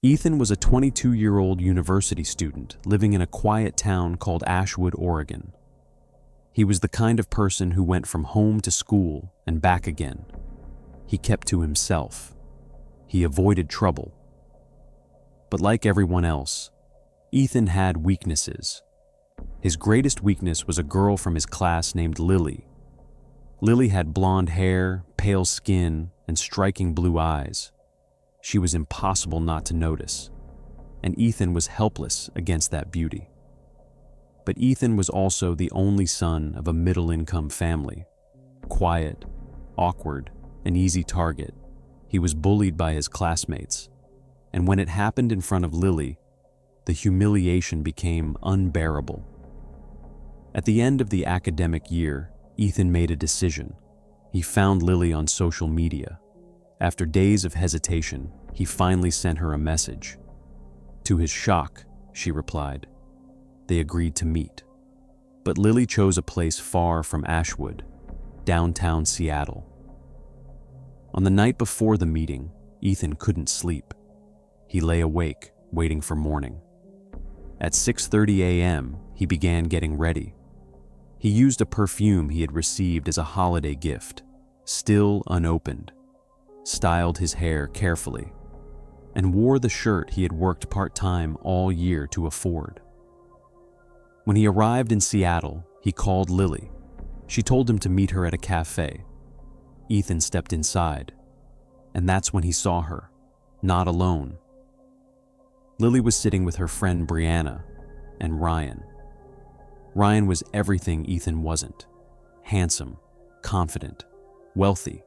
Ethan was a 22-year-old university student living in a quiet town called Ashwood, Oregon. He was the kind of person who went from home to school and back again. He kept to himself. He avoided trouble. But like everyone else, Ethan had weaknesses. His greatest weakness was a girl from his class named Lily. Lily had blonde hair, pale skin, and striking blue eyes. She was impossible not to notice, and Ethan was helpless against that beauty. But Ethan was also the only son of a middle-income family. Quiet, awkward, an easy target, he was bullied by his classmates, and when it happened in front of Lily, the humiliation became unbearable. At the end of the academic year, Ethan made a decision. He found Lily on social media. After days of hesitation, he finally sent her a message. To his shock, she replied. They agreed to meet. But Lily chose a place far from Ashwood, downtown Seattle. On the night before the meeting, Ethan couldn't sleep. He lay awake, waiting for morning. At 6:30 a.m., he began getting ready. He used a perfume he had received as a holiday gift, still unopened, styled his hair carefully, and wore the shirt he had worked part-time all year to afford. When he arrived in Seattle, he called Lily. She told him to meet her at a cafe. Ethan stepped inside, and that's when he saw her, not alone. Lily was sitting with her friend Brianna and Ryan. Ryan was everything Ethan wasn't: handsome, confident, wealthy.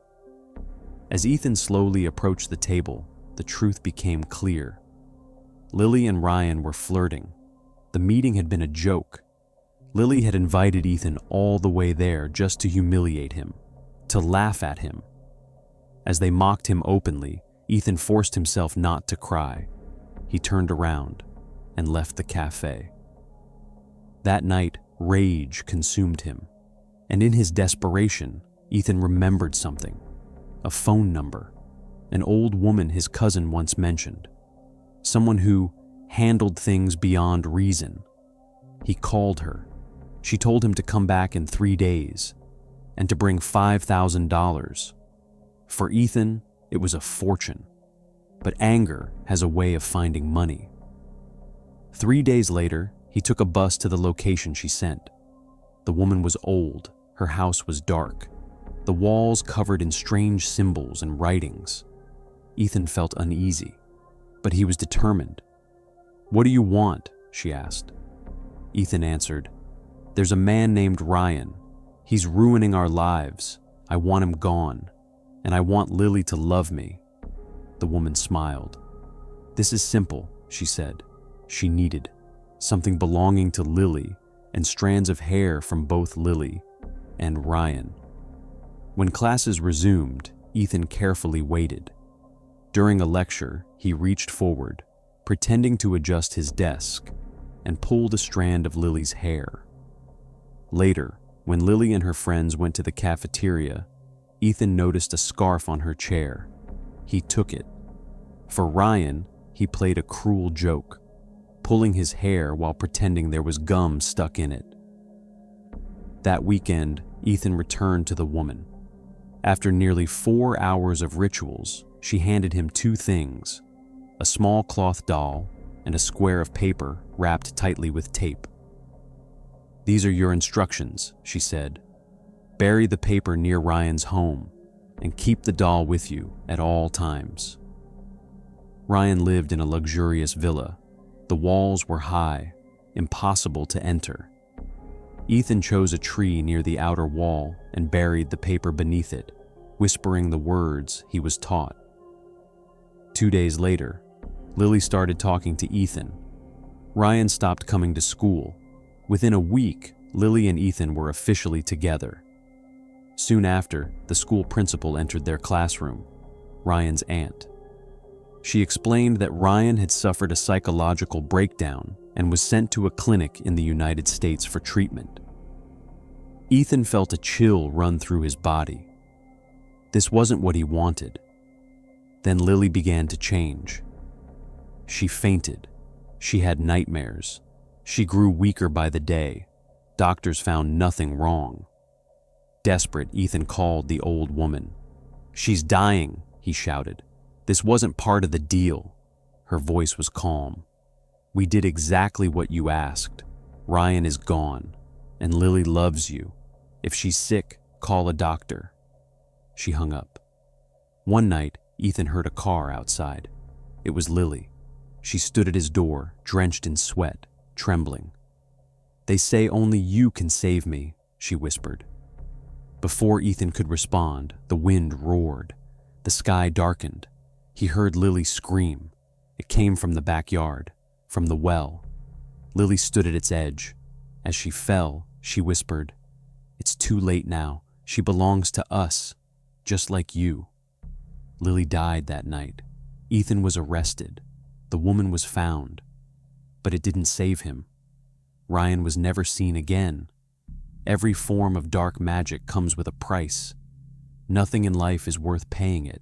As Ethan slowly approached the table, the truth became clear. Lily and Ryan were flirting. The meeting had been a joke. Lily had invited Ethan all the way there just to humiliate him, to laugh at him. As they mocked him openly, Ethan forced himself not to cry. He turned around and left the cafe. That night, rage consumed him, and in his desperation, Ethan remembered something: a phone number, an old woman his cousin once mentioned, someone who handled things beyond reason. He called her. She told him to come back in 3 days and to bring $5,000. For Ethan, it was a fortune, but anger has a way of finding money. 3 days later, he took a bus to the location she sent. The woman was old, her house was dark, the walls covered in strange symbols and writings. Ethan felt uneasy, but he was determined. "What do you want?" she asked. Ethan answered, "There's a man named Ryan. He's ruining our lives. I want him gone, and I want Lily to love me." The woman smiled. "This is simple," she said. She needed something belonging to Lily and strands of hair from both Lily and Ryan. When classes resumed, Ethan carefully waited. During a lecture, he reached forward, pretending to adjust his desk, and pulled a strand of Lily's hair. Later, when Lily and her friends went to the cafeteria, Ethan noticed a scarf on her chair. He took it. For Ryan, he played a cruel joke, pulling his hair while pretending there was gum stuck in it. That weekend, Ethan returned to the woman. After nearly 4 hours of rituals, she handed him 2 things: a small cloth doll and a square of paper wrapped tightly with tape. "These are your instructions," she said. "Bury the paper near Ryan's home and keep the doll with you at all times." Ryan lived in a luxurious villa. The walls were high, impossible to enter. Ethan chose a tree near the outer wall and buried the paper beneath it, whispering the words he was taught. 2 days later, Lily started talking to Ethan. Ryan stopped coming to school. Within a week, Lily and Ethan were officially together. Soon after, the school principal entered their classroom, Ryan's aunt. She explained that Ryan had suffered a psychological breakdown and was sent to a clinic in the United States for treatment. Ethan felt a chill run through his body. This wasn't what he wanted. Then Lily began to change. She fainted. She had nightmares. She grew weaker by the day. Doctors found nothing wrong. Desperate, Ethan called the old woman. "She's dying," he shouted. "This wasn't part of the deal." Her voice was calm. "We did exactly what you asked. Ryan is gone, and Lily loves you. If she's sick, call a doctor." She hung up. One night, Ethan heard a car outside. It was Lily. She stood at his door, drenched in sweat, trembling. "They say only you can save me," she whispered. Before Ethan could respond, the wind roared. The sky darkened. He heard Lily scream. It came from the backyard, from the well. Lily stood at its edge. As she fell, she whispered, "It's too late now. She belongs to us, just like you." Lily died that night. Ethan was arrested. The woman was found. But it didn't save him. Ryan was never seen again. Every form of dark magic comes with a price. Nothing in life is worth paying it.